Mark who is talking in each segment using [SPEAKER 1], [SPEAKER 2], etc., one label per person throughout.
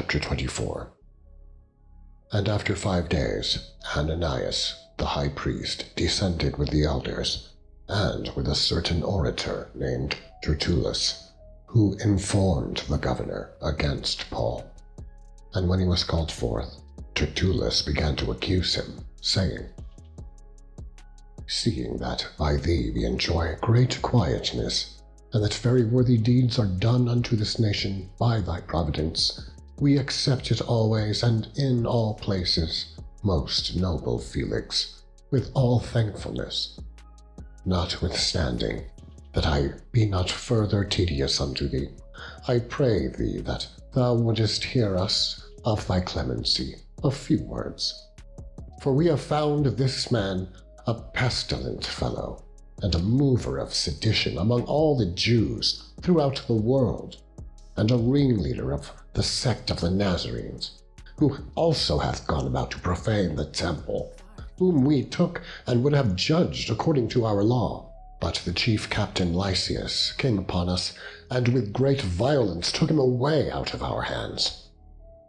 [SPEAKER 1] Chapter 24. And after 5 days, Ananias, the high priest, descended with the elders, and with a certain orator named Tertullus, who informed the governor against Paul. And when he was called forth, Tertullus began to accuse him, saying, "Seeing that by thee we enjoy great quietness, and that very worthy deeds are done unto this nation by thy providence, we accept it always and in all places, most noble Felix, with all thankfulness. Notwithstanding, that I be not further tedious unto thee, I pray thee that thou wouldest hear us of thy clemency a few words. For we have found this man a pestilent fellow, and a mover of sedition among all the Jews throughout the world, and a ringleader of the sect of the Nazarenes, who also hath gone about to profane the temple, whom we took and would have judged according to our law. But the chief captain Lysias came upon us, and with great violence took him away out of our hands,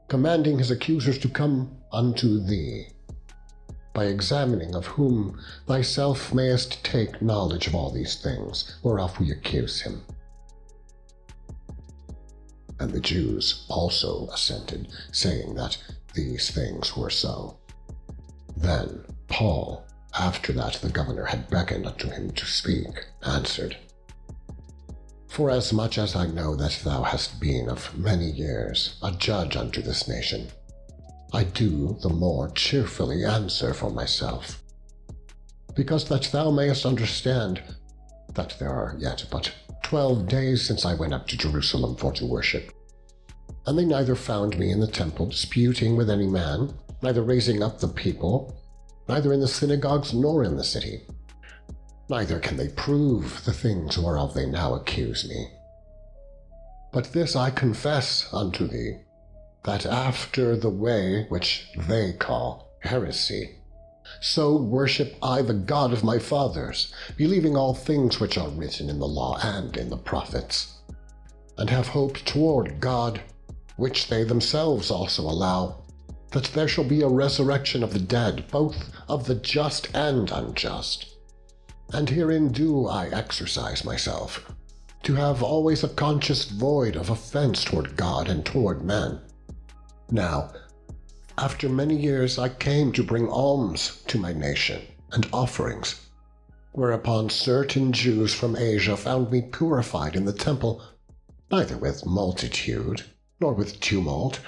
[SPEAKER 1] commanding his accusers to come unto thee, by examining of whom thyself mayest take knowledge of all these things, whereof we accuse him." And the Jews also assented, saying that these things were so. Then Paul, after that the governor had beckoned unto him to speak, answered, "Forasmuch as I know that thou hast been of many years a judge unto this nation, I do the more cheerfully answer for myself, because that thou mayest understand that there are yet but 12 days since I went up to Jerusalem for to worship. And they neither found me in the temple disputing with any man, neither raising up the people, neither in the synagogues nor in the city. Neither can they prove the things whereof they now accuse me. But this I confess unto thee, that after the way which they call heresy, so worship I the God of my fathers, believing all things which are written in the law and in the prophets, and have hope toward God, which they themselves also allow, that there shall be a resurrection of the dead, both of the just and unjust. And herein do I exercise myself, to have always a conscience void of offense toward God and toward men. Now, after many years I came to bring alms to my nation, and offerings, whereupon certain Jews from Asia found me purified in the temple, neither with multitude, nor with tumult,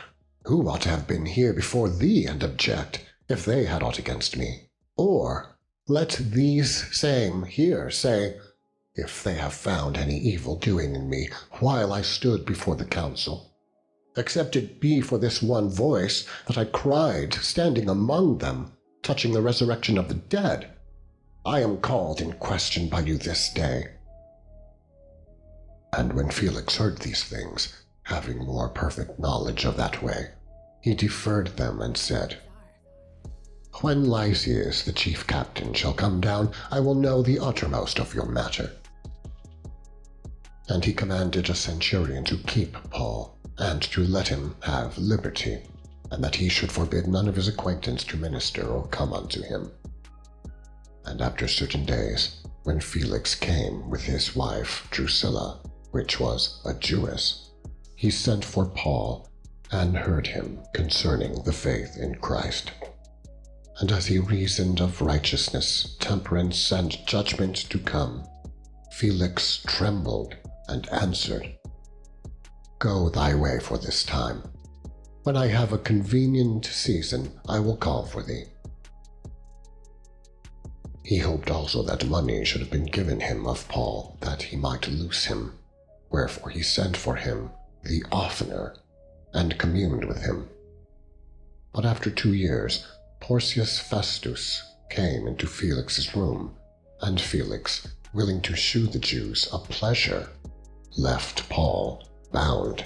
[SPEAKER 1] who ought to have been here before thee and object, if they had aught against me. Or let these same here say, if they have found any evil doing in me while I stood before the council, except it be for this one voice that I cried standing among them, touching the resurrection of the dead, I am called in question by you this day." And when Felix heard these things, having more perfect knowledge of that way, he deferred them and said, "When Lysias the chief captain shall come down, I will know the uttermost of your matter." And he commanded a centurion to keep Paul, and to let him have liberty, and that he should forbid none of his acquaintance to minister or come unto him. And after certain days, when Felix came with his wife Drusilla, which was a Jewess, he sent for Paul, and heard him concerning the faith in Christ. And as he reasoned of righteousness, temperance, and judgment to come, Felix trembled and answered, "Go thy way for this time. When I have a convenient season, I will call for thee." He hoped also that money should have been given him of Paul, that he might loose him, wherefore he sent for him the oftener, and communed with him. But after 2 years, Porcius Festus came into Felix's room, and Felix, willing to shew the Jews a pleasure, left Paul bound